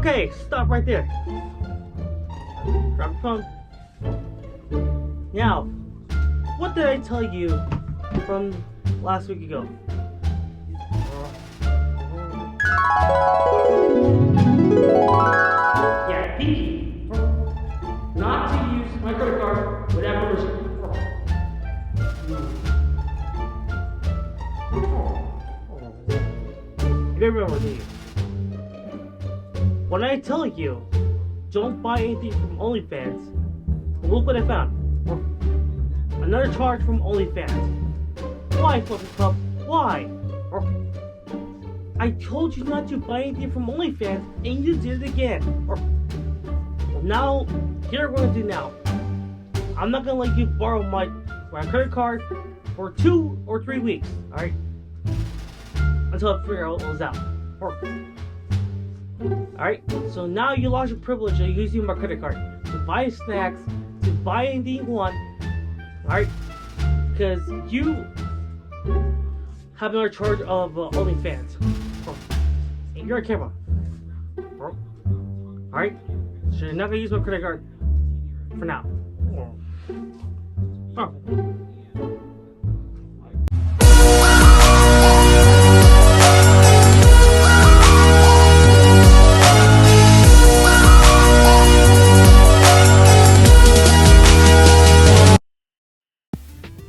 Okay, stop right there. Drop the phone. Now, what did I tell you from last week ago? Yeah, Pinky. Not to use my credit card without permission. You remember me. When I tell you, don't buy anything from OnlyFans, look what I found. Another charge from OnlyFans. Why, Fluffy Pup? Why? I told you not to buy anything from OnlyFans, and you did it again. Well, now, here's what I'm gonna do now. I'm not gonna let you borrow my credit card for 2 or 3 weeks, alright? Until I figure out what was out. Alright, so now you lost your privilege of using my credit card to buy snacks, to buy anything you want, alright? Because you have another charge of OnlyFans. And you're a camera. Alright? So you're not gonna use my credit card for now. Oh.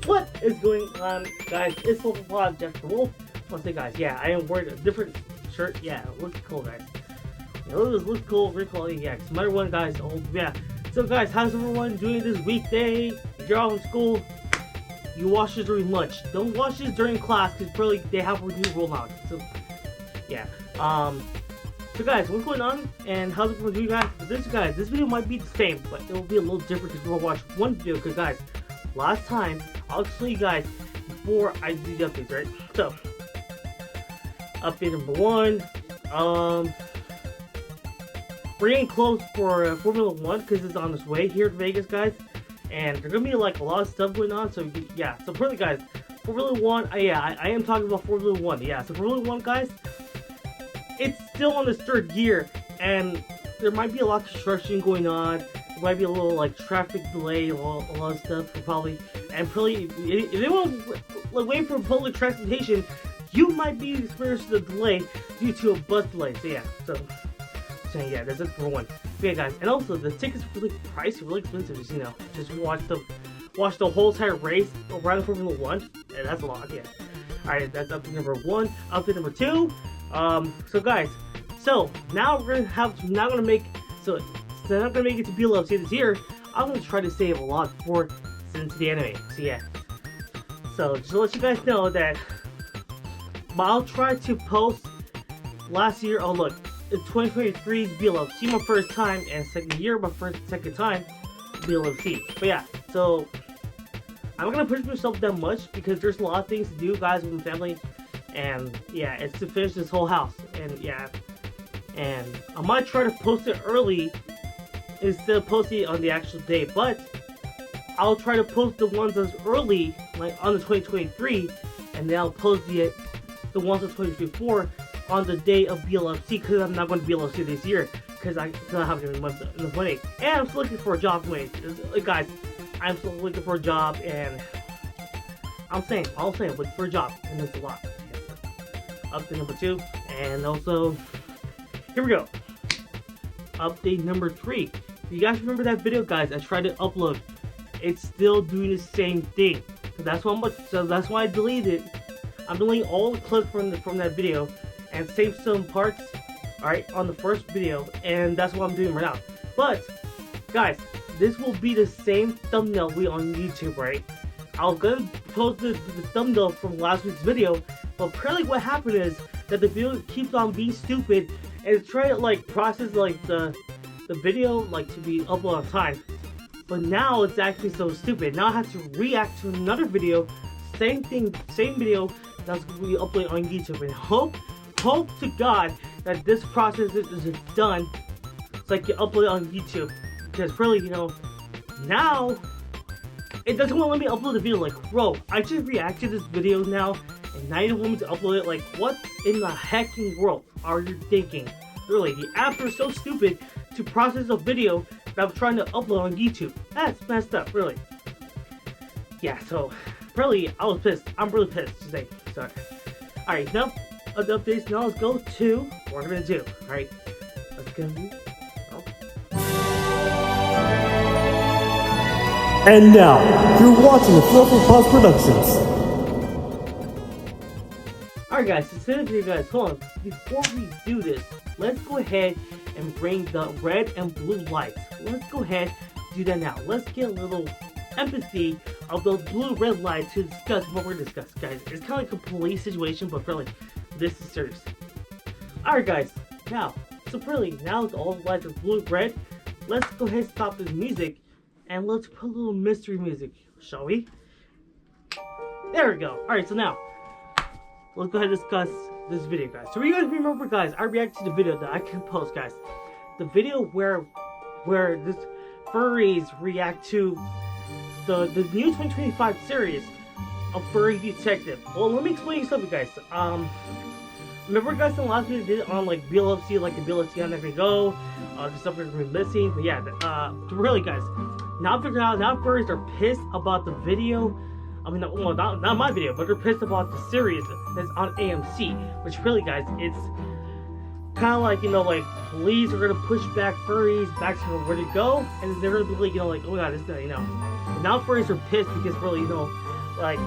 What is going on, guys? It's Wolf Vlog, Jeff the Wolf. Once again, guys, yeah, I am wearing a different shirt. Yeah, it looks cool, guys. It looks cool, very cool. Yeah, it's another one, guys. Oh, yeah. So, guys, how's everyone doing this weekday? If you're out in school, you watch this during lunch. Don't watch this during class, because probably they have a new rule now. So, yeah. So, guys, what's going on? And how's everyone doing, guys? This video might be the same, but it will be a little different because we'll watch one video. Because, guys, last time, I'll tell you guys before I do the updates, right? So, update number 1. We're getting close for Formula 1 because it's on its way here in Vegas, guys. And there's gonna be like a lot of stuff going on. So yeah, so really, guys, Formula 1. I am talking about Formula 1. Yeah, so Formula 1, guys, it's still on its 3rd year, and there might be a lot of construction going on. There might be a little like traffic delay, a lot of stuff probably. And probably if they want to wait for public transportation, you might be experiencing the delay due to a bus delay. So yeah, so yeah, that's it for one. But yeah, guys, and also the tickets are really pricey, really expensive. Just just watch the whole entire race around Formula 1, and that's a lot. Yeah. All right, that's update number 1. Update number 2. So guys, so now we're gonna make it to BLFC this year. I'm gonna try to save a lot for the anime. So yeah. So just to let you guys know that I'll try to post last year. Oh look, it's 2023's BLFC, my first time, and second time BLFC. But yeah, so I'm not gonna push myself that much because there's a lot of things to do, guys, with my family, and yeah, it's to finish this whole house, and yeah, and I might try to post it early instead of posting it on the actual day, but I'll try to post the ones that's early, like on the 2023, and then I'll post the ones of 2024 on the day of BLFC, because I'm not going to BLFC this year because I don't have any money, and I'm still looking for a job. Like, guys, I'm still looking for a job, and I'm saying looking for a job, and that's a lot. Update number 2, and also here we go. Update number 3. You guys remember that video, guys? I tried to upload. It's still doing the same thing. So that's why I deleted it. I'm deleting all the clips from that video and save some parts, alright, on the first video, and that's what I'm doing right now. But guys, this will be the same thumbnail on YouTube, right? I was gonna post the thumbnail from last week's video, but apparently what happened is that the video keeps on being stupid, and it's trying to like process like the video like to be uploaded on time. But now it's actually so stupid. Now I have to react to another video, same thing, same video that's going to be uploaded on YouTube, and hope to God that this process is done so I can upload it on YouTube. Because really, now it doesn't want to let me upload the video. Like, bro, I just reacted to this video now, and now you want me to upload it. Like, what in the hecking world are you thinking? Really, the apps are so stupid to process a video that I'm trying to upload on YouTube. That's messed up, really. Yeah, so really, I was pissed. I'm really pissed today. Sorry. Alright, enough of the updates. Now let's go to what we're gonna do. Alright, let's go. And now, you're watching the Fluffy Pause Productions. Alright guys, so instead of you guys, hold on, before we do this, let's go ahead and bring the red and blue lights. Let's go ahead and do that now. Let's get a little empathy of those blue-red lights to discuss what we're discussing, guys. It's kind of like a police situation, but really, this is serious. Alright guys, now, so really, now that all the lights are blue-red, let's go ahead and stop this music, and let's put a little mystery music, shall we? There we go. Alright, so now, let's go ahead and discuss this video, guys. So you guys remember, guys, I reacted to the video that I can post, guys. The video where this furries react to the new 2025 series of Furry Detective. Well, let me explain you something, guys. Remember, guys, in the last video I did on like BLFC, like the BLFC on every go, the stuff we're gonna be missing. But yeah, really, guys, now furries are pissed about the video. I mean, well, not my video, but they're pissed about the series that's on AMC. Which really, guys, it's kind of like, you know, like police are gonna push back furries back to where to go, and they're gonna be like, you know, like, oh my god, this guy, you know. And now furries are pissed because really, you know, like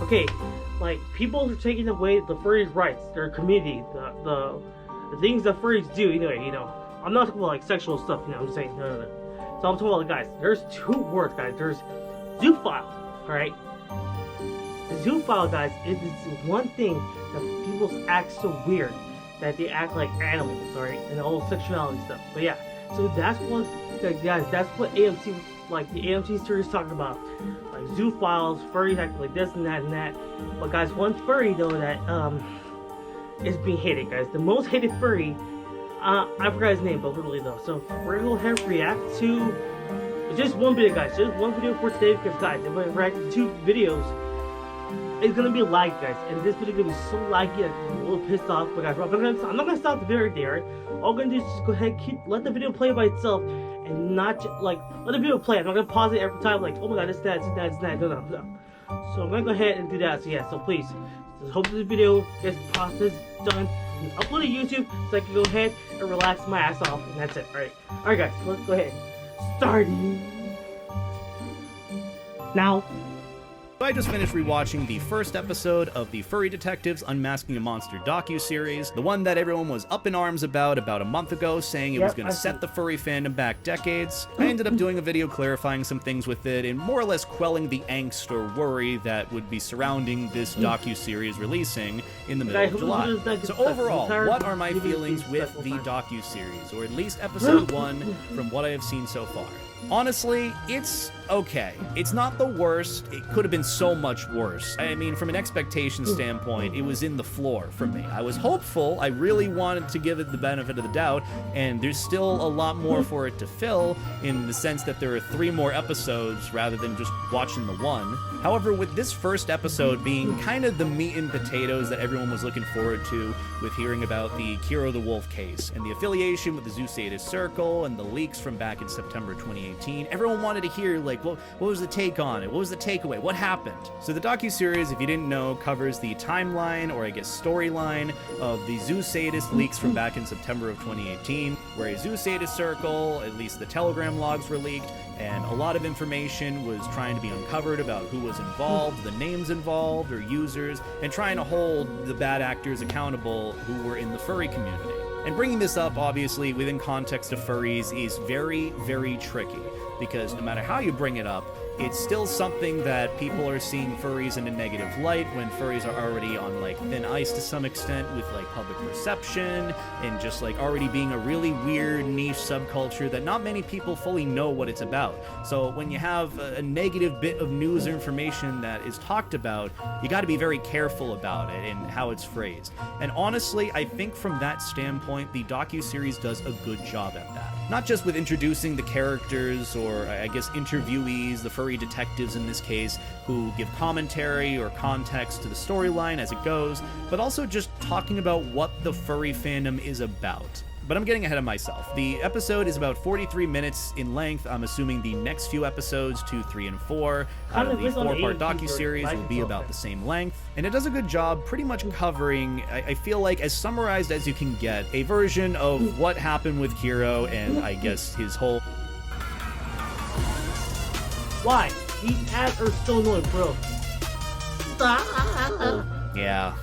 okay, like people are taking away the furries' rights, their community, the things that furries do. Anyway, you know, I'm not talking about like sexual stuff. You know, I'm saying no. So I'm talking about, guys. There's two words, guys. There's zoophile. Alright? The zoophile, guys, is one thing that people act so weird. That they act like animals, alright? And all sexuality stuff. But yeah, so that's what, guys, that's what AMC, like the AMC series talking about. Like zoophiles, furries act like this and that and that. But guys, one furry though that is being hated, guys. The most hated furry, I forgot his name, but literally though. So we're gonna go ahead and react to just one video, guys. Just one video for today, because guys, if I react to 2 videos, it's gonna be laggy, guys. And this video is gonna be so laggy that I'm a little pissed off. But guys, I'm not gonna stop the video right there. All I'm gonna do is just go ahead and let the video play by itself, and not like let the video play. I'm not gonna pause it every time, like, oh my god, it's that. No. So I'm gonna go ahead and do that. So yeah, so please, just hope this video gets processed, done, and uploaded to YouTube, so I can go ahead and relax my ass off, and that's it. Alright guys, let's go ahead. Starting now. I just finished rewatching the first episode of the Furry Detectives Unmasking a Monster docu-series, the one that everyone was up in arms about a month ago, saying it was going to set the furry fandom back decades. I ended up doing a video clarifying some things with it and more or less quelling the angst or worry that would be surrounding this docu-series releasing in the middle of July. So overall, what are my feelings with the docu-series, or at least episode 1 from what I have seen so far? Honestly, it's okay. It's not the worst. It could have been so much worse. I mean, from an expectation standpoint, it was in the floor for me. I was hopeful. I really wanted to give it the benefit of the doubt, and there's still a lot more for it to fill, in the sense that there are 3 more episodes rather than just watching the 1. However, with this first episode being kind of the meat and potatoes that everyone was looking forward to, with hearing about the Kiro the Wolf case, and the affiliation with the Zoo Sadist Circle, and the leaks from back in September 2018, everyone wanted to hear, like, what was the take on it? What was the takeaway? What happened? So the docuseries, if you didn't know, covers the timeline, or I guess storyline, of the Zoo Sadist leaks from back in September of 2018, where a Zoo Sadist Circle, at least the Telegram logs were leaked, and a lot of information was trying to be uncovered about who was involved, the names involved, or users, and trying to hold the bad actors accountable who were in the furry community. And bringing this up, obviously, within context of furries is very, very tricky, because no matter how you bring it up, it's still something that people are seeing furries in a negative light, when furries are already on, like, thin ice to some extent with, like, public perception, and just, like, already being a really weird niche subculture that not many people fully know what it's about. So when you have a negative bit of news or information that is talked about, you gotta be very careful about it and how it's phrased. And honestly, I think from that standpoint, the docuseries does a good job at that. Not just with introducing the characters, or I guess interviewees, the furry furry detectives in this case, who give commentary or context to the storyline as it goes, but also just talking about what the furry fandom is about. But I'm getting ahead of myself. The episode is about 43 minutes in length. I'm assuming the next few episodes, 2, 3, and 4, out of the 4-part docuseries will be about the same length. And it does a good job pretty much covering, I feel like, as summarized as you can get, a version of what happened with Kiro and I guess his whole... Why? These ads are so annoying, bro. Yeah.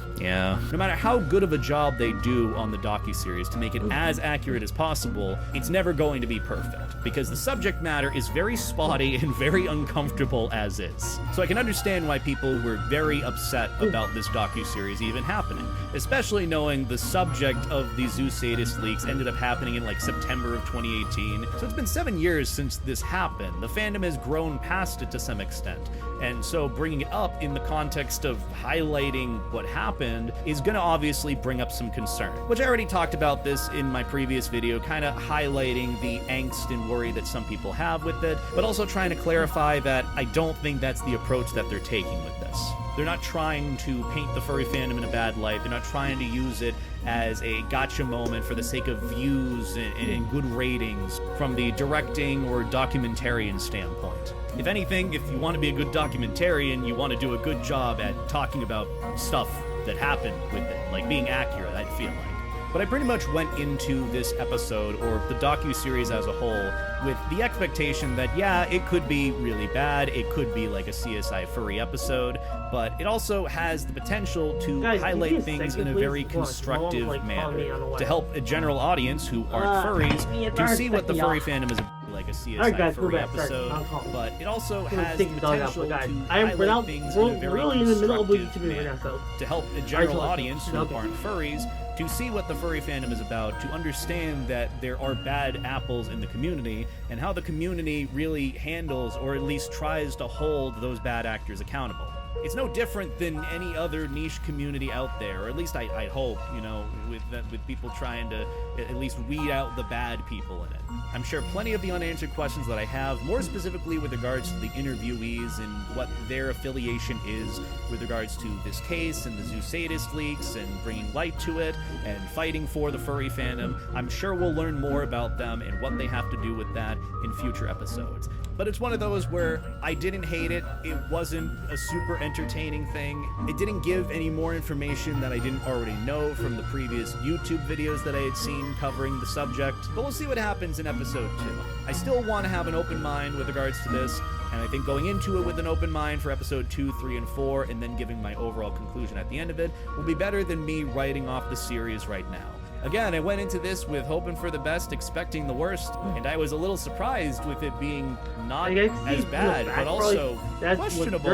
No matter how good of a job they do on the docuseries to make it as accurate as possible, it's never going to be perfect, because the subject matter is very spotty and very uncomfortable as is. So I can understand why people were very upset about this docuseries even happening, especially knowing the subject of the Zoo Sadist leaks ended up happening in like September of 2018. So it's been 7 years since this happened. The fandom has grown past it to some extent, and so bringing it up in the context of highlighting what happened is going to obviously bring up some concern, which I already talked about this in my previous video, kind of highlighting the angst and worry that some people have with it, but also trying to clarify that I don't think that's the approach that they're taking with this. They're not trying to paint the furry fandom in a bad light. They're not trying to use it as a gotcha moment for the sake of views and good ratings from the directing or documentarian standpoint. If anything, if you want to be a good documentarian, you want to do a good job at talking about stuff that happened with it, like being accurate, I feel like. But I pretty much went into this episode, or the docuseries as a whole, with the expectation that, yeah, it could be really bad, it could be like a CSI furry episode, but it also has the potential to highlight things in a very constructive manner, to help a general audience who aren't furries to see what the furry fandom is about. Like a CSI furry episode, but it also has the potential to highlight things in a very constructive manner, to help a general audience who aren't furries to see what the furry fandom is about, to understand that there are bad apples in the community, and how the community really handles, or at least tries to hold, those bad actors accountable. It's no different than any other niche community out there, or at least I hope, you know, with people trying to at least weed out the bad people in it. I'm sure plenty of the unanswered questions that I have, more specifically with regards to the interviewees and what their affiliation is with regards to this case and the Zoo Sadist leaks and bringing light to it and fighting for the furry fandom, I'm sure we'll learn more about them and what they have to do with that in future episodes. But it's one of those where I didn't hate it. It wasn't a super entertaining thing. It didn't give any more information that I didn't already know from the previous YouTube videos that I had seen covering the subject. But we'll see what happens in episode 2. I still want to have an open mind with regards to this, and I think going into it with an open mind for episode 2, 3, and 4, and then giving my overall conclusion at the end of it, will be better than me writing off the series right now. Again, I went into this with hoping for the best, expecting the worst, and I was a little surprised with it being not as bad, but also questionable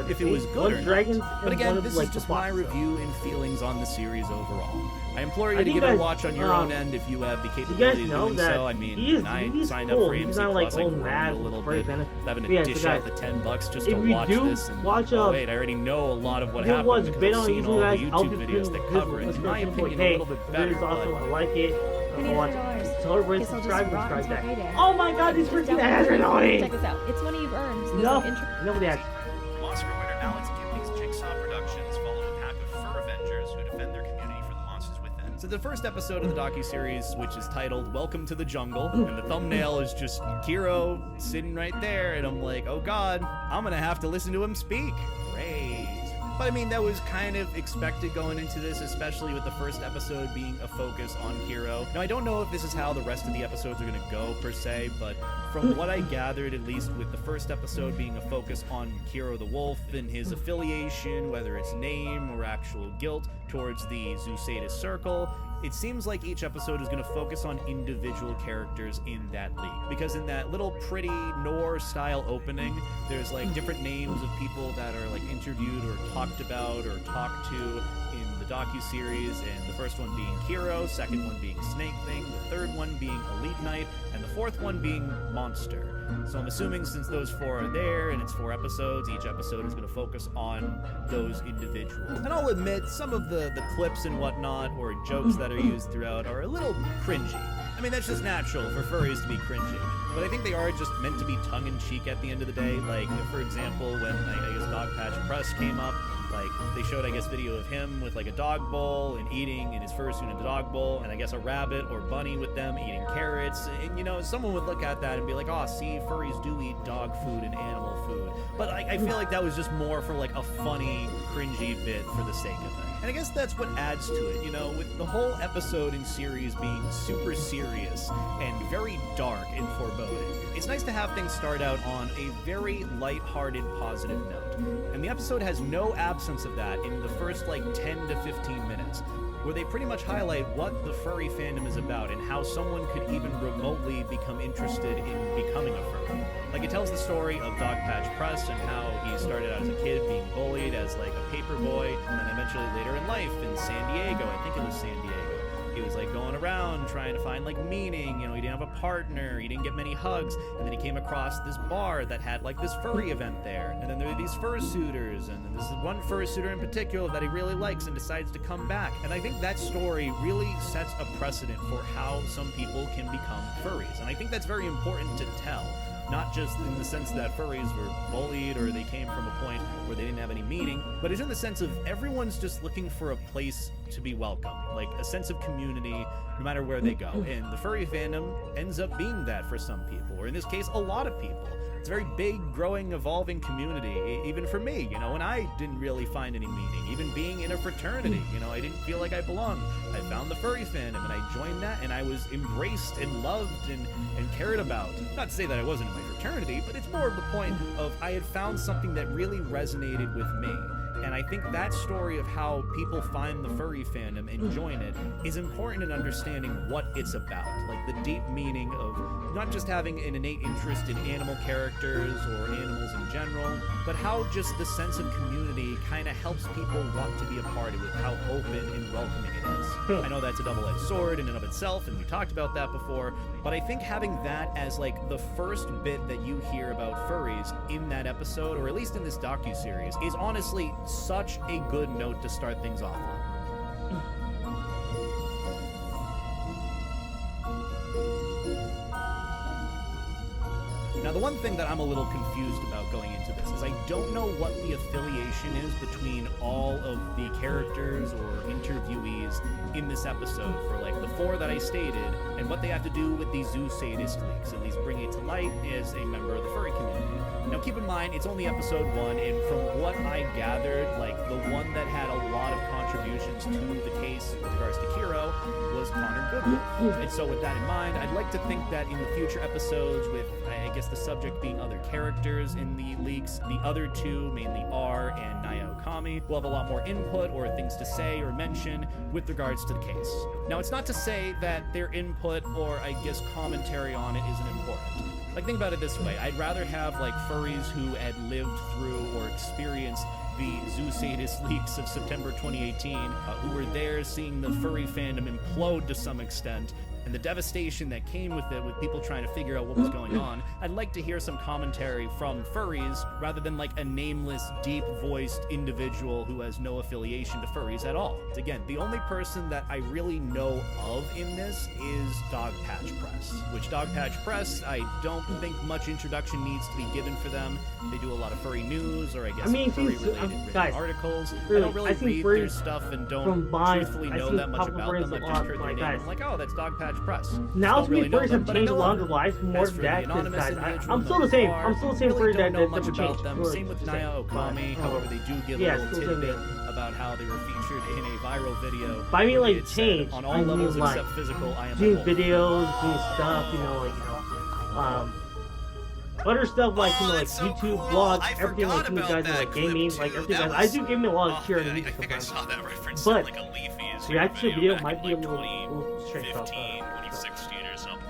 if it was good or not. But again, this is just my review and feelings on the series overall. I implore you to give it a watch on your own end if you have the capability of doing so. I mean, I signed up for AMC Plus, I groaned a little bit, having to dish out the $10 just to watch this, and oh wait, I already know a lot of what happened because I've seen all the YouTube videos that cover it. In my opinion, a little bit better, but... I like it. Subscribe that. Oh my god, these freaking ads are annoying! Check this out. It's money you've earned. So Enough with the ads. Monster winner Alex Gibney's Jigsaw Productions follow a pack of fur avengers who defend their community from the monsters within. So the first episode of the docuseries, which is titled Welcome to the Jungle, and the thumbnail is just Kiro sitting right there, and I'm like, oh god, I'm gonna have to listen to him speak. Great. But I mean, that was kind of expected going into this, especially with the first episode being a focus on Kiro. Now, I don't know if this is how the rest of the episodes are going to go, per se, but from what I gathered, at least with the first episode being a focus on Kiro the Wolf and his affiliation, whether it's name or actual guilt, towards the Zoo Sadist Circle, it seems like each episode is going to focus on individual characters in that league. Because in that little pretty noir-style opening, there's like different names of people that are like interviewed or talked about or talked to in the docuseries, and the first one being Kiro, second one being Snake Thing, the third one being Elite Knight, and the fourth one being Monster. So I'm assuming since those 4 are there and it's 4 episodes, each episode is going to focus on those individuals. And I'll admit, some of the clips and whatnot, or jokes that are used throughout, are a little cringy. I mean, that's just natural for furries to be cringy. But I think they are just meant to be tongue-in-cheek at the end of the day. Like, for example, when, I guess, Dogpatch Press came up, like, they showed, I guess, video of him with, like, a dog bowl and eating in his fursuit in a dog bowl, and I guess a rabbit or bunny with them eating carrots. And, you know, someone would look at that and be like, oh, see, furries do eat dog food and animal food. But I feel like that was just more for, like, a funny, cringy bit for the sake of it. And I guess that's what adds to it, you know, with the whole episode and series being super serious and very dark and foreboding. It's nice to have things start out on a very lighthearted, positive note. And the episode has no absence of that in the first, like, 10 to 15 minutes, where they pretty much highlight what the furry fandom is about and how someone could even remotely become interested in becoming a furry. Like, it tells the story of Dogpatch Press and how he started out as a kid being bullied as, like, a paper boy, and then eventually later in life in San Diego, I think it was San Diego, he was, like, going around trying to find, like, meaning. You know, he didn't have a partner, he didn't get many hugs, and then he came across this bar that had, like, this furry event there, and then there were these fursuiters, and then there's one fursuiter in particular that he really likes and decides to come back. And I think that story really sets a precedent for how some people can become furries, and I think that's very important to tell. Not just in the sense that furries were bullied or they came from a point where they didn't have any meaning, but it's in the sense of everyone's just looking for a place to be welcome, like a sense of community no matter where they go. And the furry fandom ends up being that for some people, or in this case, a lot of people. It's a very big, growing, evolving community, even for me, you know, and I didn't really find any meaning. Even being in a fraternity, you know, I didn't feel like I belonged. I found the furry fandom and I joined that, and I was embraced and loved and cared about. Not to say that I wasn't in my fraternity, but it's more of the point of I had found something that really resonated with me. And I think that story of how people find the furry fandom and join it is important in understanding what it's about. Like the deep meaning of not just having an innate interest in animal characters or animals in general, but how just the sense of community kind of helps people want to be a part of it, how open and welcoming it is. I know that's a double-edged sword in and of itself, and we talked about that before, but I think having that as like the first bit that you hear about furries in that episode, or at least in this docuseries, is honestly such a good note to start things off on. Now, the one thing that I'm a little confused about going into this is I don't know what the affiliation is between all of the characters or interviewees in this episode for, like, the 4 that I stated, and what they have to do with these zoo sadist leaks, at least bring it to light as a member of the furry community. Now, keep in mind, it's only episode 1, and from what I gathered, like, the one that had a lot of contributions to the case with regards to Kiro was Connor Goodwolf. And so with that in mind, I'd like to think that in the future episodes, with, I guess, the subject being other characters in the leaks, the other 2, mainly R and Naya Okami, will have a lot more input or things to say or mention with regards to the case. Now, it's not to say that their input or, I guess, commentary on it isn't important. Like, think about it this way. I'd rather have, like, furries who had lived through or experienced the zoo sadist leaks of September 2018, who were there seeing the furry fandom implode to some extent, and the devastation that came with it, with people trying to figure out what was going on. I'd like to hear some commentary from furries rather than like a nameless, deep-voiced individual who has no affiliation to furries at all. Again, the only person that I really know of in this is Dogpatch Press, which Dogpatch Press, I don't think much introduction needs to be given for them. They do a lot of furry news, or I guess furry-related articles. Really, I don't really read their stuff and don't truthfully know that much about them. I've just heard their name. I'm like, oh, that's Dogpatch Press. Now to me, furries have changed along their lives more than that. I'm still the same. I'm still the same furry that never changed. Same with Naya Okami. However, they do give a little tidbit about how they were featured in a viral video. But I mean, like, change. On all levels except physical, I am doing videos, doing stuff, other stuff like, YouTube, vlogs, everything like you guys, like gaming, like everything guys. I do give me a lot of cheer and music sometimes. But the actual video might be a little strange. 2016 or something.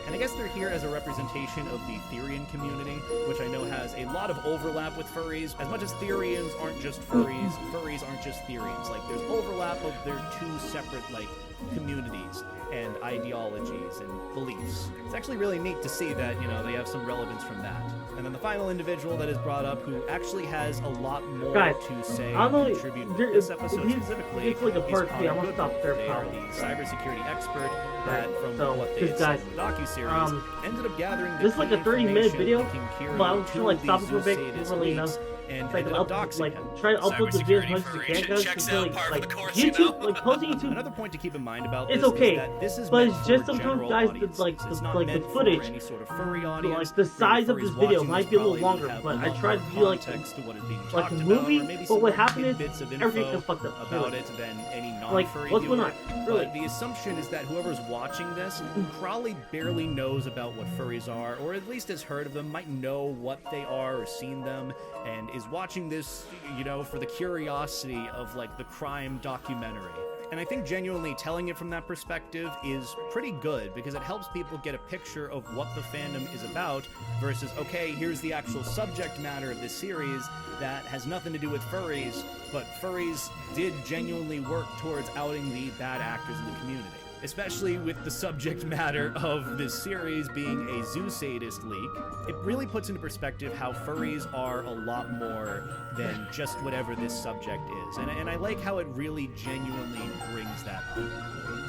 And I guess they're here as a representation of the Therian community, which I know has a lot of overlap with furries. As much as Therians aren't just furries, furries aren't just Therians. Like, there's overlap of their 2 separate, like, communities and ideologies and beliefs. It's actually really neat to see that, they have some relevance from that. And then the final individual that is brought up, who actually has a lot more to say and contribute to this episode specifically, it's like a part is Connor I'm gonna stop there. They are the cybersecurity expert that Right. from So, what they because had guys, said in the docuseries, ended up gathering the this is like key a 30-minute information video, linking Kiri but I was to trying to like these stop it for a bit, Zoo-sadist really enough. leaks, and Like, ended up doxing like him. try to upload the video as Cybersecurity much as for you can, Asian guys. checks Because, out par for like the course, YouTube, you know? like posting YouTube, Another point to keep in mind about it's this okay, is that this is but meant it's for just a sometimes, general guys, audience. like It's the not like the meant footage, for any sort of furry audience. like the size of Furries this video watching might this be a little probably longer, would have but a I lot tried more to do like context to what is being like talked a about, movie, or maybe but some what more happened is tidbits of everything info is fucked up. about Really. it than any Like, non-furry what's going viewer. on? Really. But the assumption is that whoever's watching this probably barely knows about what furries are, or at least has heard of them, might know what they are or seen them, and is watching this, you know, for the curiosity of like the crime documentary. And I think genuinely telling it from that perspective is pretty good, because it helps people get a picture of what the fandom is about versus, okay, here's the actual subject matter of this series that has nothing to do with furries, but furries did genuinely work towards outing the bad actors in the community. Especially with the subject matter of this series being a zoo sadist leak, it really puts into perspective how furries are a lot more than just whatever this subject is. And I like how it really genuinely brings that up.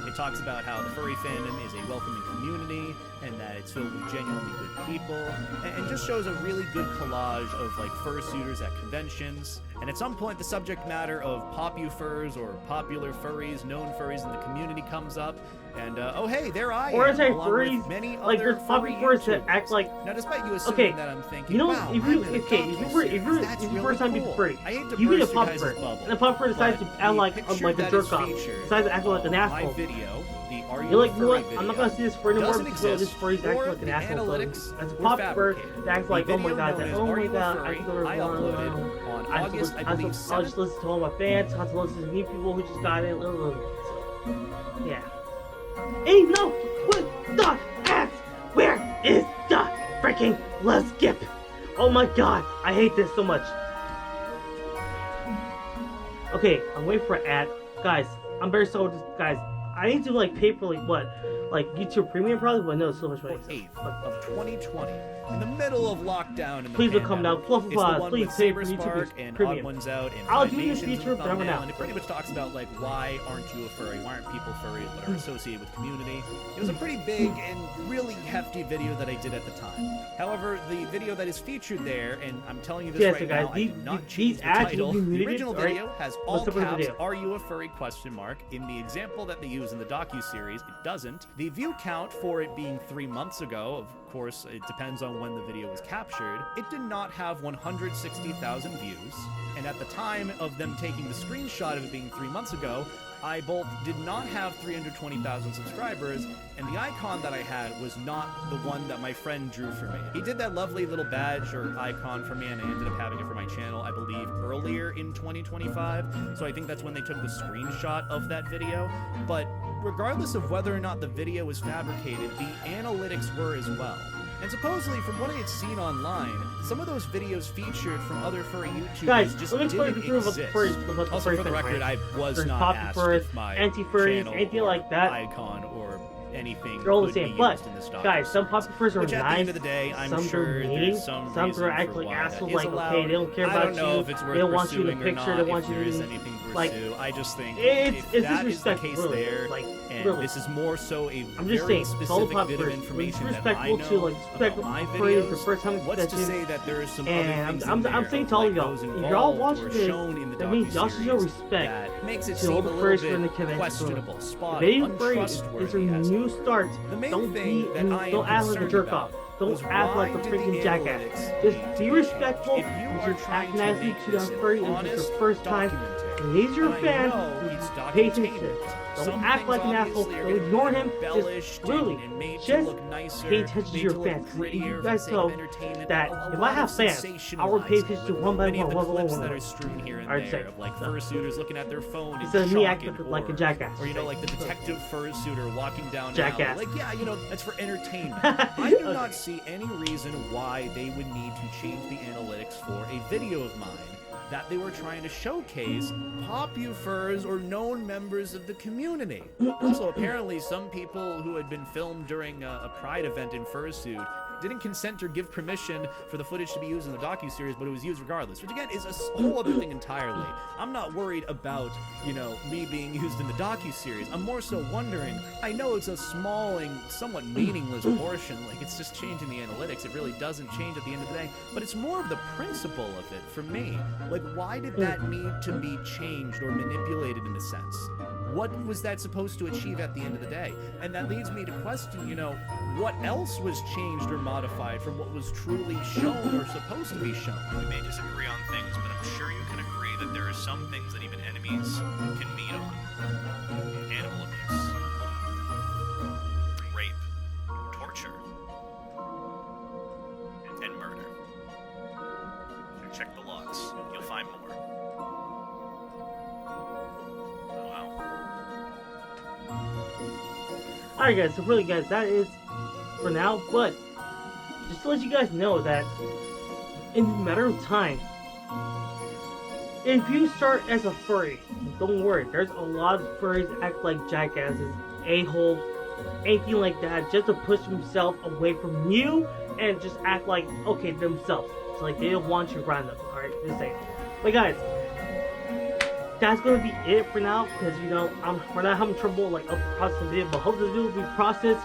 It talks about how the furry fandom is a welcoming community and that it's filled with genuinely good people, and just shows a really good collage of like fursuiters at conventions. And at some point the subject matter of popufurs or popular furries, known furries in the community comes up, and oh hey, there I am, Or as I along with furries, many like other there's furry popufurs that YouTubers. act like. Now, despite you assuming Okay, that I'm thinking, you know, wow, if I'm you in a okay, if you that's if you really first time cool. be free, I hate to you get a burst your guys' popper, bubble, and the popper decides to but act the like picture a that jerk is off, featured decides to act like an on asshole. My video, the Are You You're like, a you know Furry what? I'm not video, gonna see this fur anymore doesn't because this exist, furry's acting or like an the asshole. So analytics as a were pop fur, fabricated. it acts The like, oh my video god, known as oh Are my You a god, Furry? I uploaded on I August, I believe, just listen to all my fans, I to listen to new people who just got in. Yeah. Hey, no! What the ass? Where is the freaking let's skip? Oh my god, I hate this so much. Okay, I'm waiting for an ad. Guys, I'm very sorry, guys. I need to like pay for like what? Like YouTube Premium probably, but no, it's so much money. 8th of 2020, in the middle of lockdown in the Please don't come pandemic. down. Fluff It's the applause. one Please with pay for Saber YouTube Spark and Premium. Odd Ones Out and I'll Five do it in the Nations in future, but never thumbnail, now. and it pretty much talks about like why aren't you a furry? Why aren't people furries but are associated with community? It was a pretty big and really hefty video that I did at the time. However, the video that is featured there, and I'm telling you this Yes, right guys, now, these- I did not these change the ads title. will be The muted, original alright? video has all Let's look at the caps, video. "Are you a furry?" question mark. In the example that they use in the docu-series, it doesn't. The view count for it being 3 months ago, of course, it depends on when the video was captured, it did not have 160,000 views. And at the time of them taking the screenshot of it being 3 months ago, I both did not have 320,000 subscribers, and the icon that I had was not the one that my friend drew for me. He did that lovely little badge or icon for me, and I ended up having it for my channel, I believe, earlier in 2025. So I think that's when they took the screenshot of that video. But regardless of whether or not the video was fabricated, the analytics were as well. And supposedly, from what I had seen online, some of those videos featured from other furry YouTubers Guys, just let me explain didn't the truth about the exist. furries. About the Also, furry for the thing, record, right? I was There's not poppy asked furries, if my anti-furries, channel anything or like that. icon or anything They're all the could same, be but used in this guys, some documentary. poppy furs are Which nice. at the end of the day, I'm some sure are there's mean, some some reason are act for like why that assholes. is Like, allowed. okay, they don't care I about don't know you. if it's worth They don't want you in pursuing the or picture. not, They want if you there is to anything to like. pursue. I just think It's if that is the disrespectful, case really. there, Like, and really. this is more so a I'm just very saying, all specific pop bit of furs. information It's that I respectful know to like about respectful my furries the videos. first time What's to attention. say that there are some And other things I'm in there saying of, to all like, y'all, those if y'all involved watching or this, shown in the that means y'all should show docuseries respect that makes it to all seem the a furries little from the bit convention. questionable, If spotty, any furry is a untrustworthy. as new start, The main don't thing be that and I am don't act like a concerned jerk about off. Don't was act like a why did freaking the jackass. analytics Just need be to be respectful changed? If you and are just trying act to nasty make to this that an furry. It's honest just your first time. documentary, He's your and I fan. know it's Pay attention. documentary. Don't Some act things like an asshole. obviously are Don't gonna ignore be him. embellished Just really, and made to just look nicer, pay attention to made your look fans. prettier You for guys the sake know of entertainment. that A if lot I have of fans, I will pay sensationalizing attention to with one by many one. of the One by clips one. that are strewn here and Alright, there check. of like So- fursuiters looking at their phone Instead and of me shock acting and like a horror. jackass. Or, you know, like the detective fursuiter walking down an Jackass. alley. Like, yeah, you know, that's for entertainment. I do Okay. not see any reason why they would need to change the analytics for a video of mine that they were trying to showcase popufurs or known members of the community. Also, apparently, some people who had been filmed during a Pride event in fursuit didn't consent or give permission for the footage to be used in the docuseries, but it was used regardless, which again is a whole other thing entirely. I'm not worried about, you know, me being used in the docuseries. I'm more so wondering, I know it's a small and somewhat meaningless portion, like it's just changing the analytics, it really doesn't change at the end of the day, but it's more of the principle of it for me. Like, why did that need to be changed or manipulated in a sense? What was that supposed to achieve at the end of the day? And that leads me to question, you know, what else was changed or modified from what was truly shown or supposed to be shown? We may disagree on things, but I'm sure you can agree that there are some things that even enemies can meet on. Animal abuse, rape, torture, and murder. Check the logs. You'll find more. Oh, wow. Alright guys, so really guys, that is for now, but just to let you guys know that in a matter of time, if you start as a furry, don't worry, there's a lot of furries that act like jackasses, a-holes, anything like that, just to push themselves away from you and just act like, okay, themselves. So like, they don't want you around them, alright? Just saying. But guys, that's gonna be it for now, because you know, we're not having trouble like processing the video, but hope this video will be processed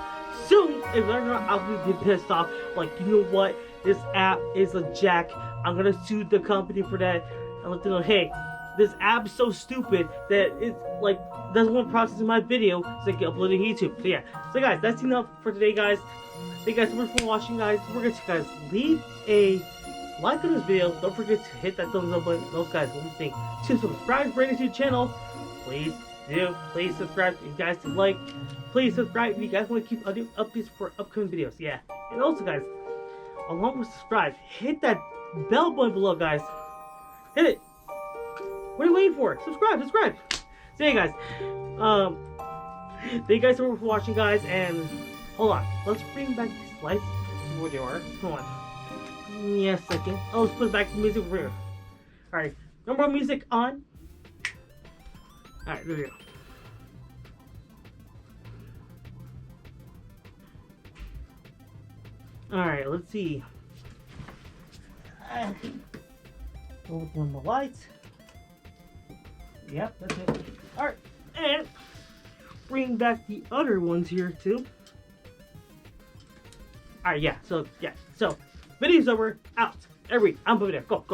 soon. If they're not, I'll be pissed off. Like, you know what? This app is a jack. I'm gonna sue the company for that. And let them know, hey, this app is so stupid that it's like doesn't want to process my video so I can upload it to YouTube. So yeah. So guys, that's enough for today, guys. Thank you guys so much for watching, guys. Don't forget to guys leave a like on this video. Don't forget to hit that thumbs up button. Those guys, what do you think? To subscribe right into the channel, please do. Please subscribe if you guys did like. Please subscribe if you guys want to keep updates for upcoming videos. Yeah. And also, guys, along with subscribe, hit that bell button below, guys. Hit it. What are you waiting for? Subscribe. So yeah, guys. Thank you guys so much for watching, guys. And hold on. Let's bring back these lights to where they are. Hold on. Yeah, a second. Oh, let's put back the music over here. Alright, no more music on. Alright, there we go. Alright, let's see. Open the lights. Yep, that's it. Alright, and bring back the other ones here too. Alright, yeah, so, video's over, out. Every, I'm moving there. Go.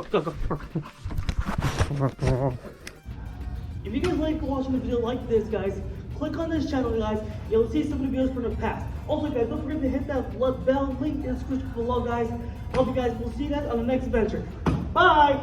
If you guys like watching a video like this, guys, click on this channel, guys. You'll see some of the videos from the past. Also, guys, don't forget to hit that bell link in the description below, guys. Hope you guys will see that on the next adventure. Bye!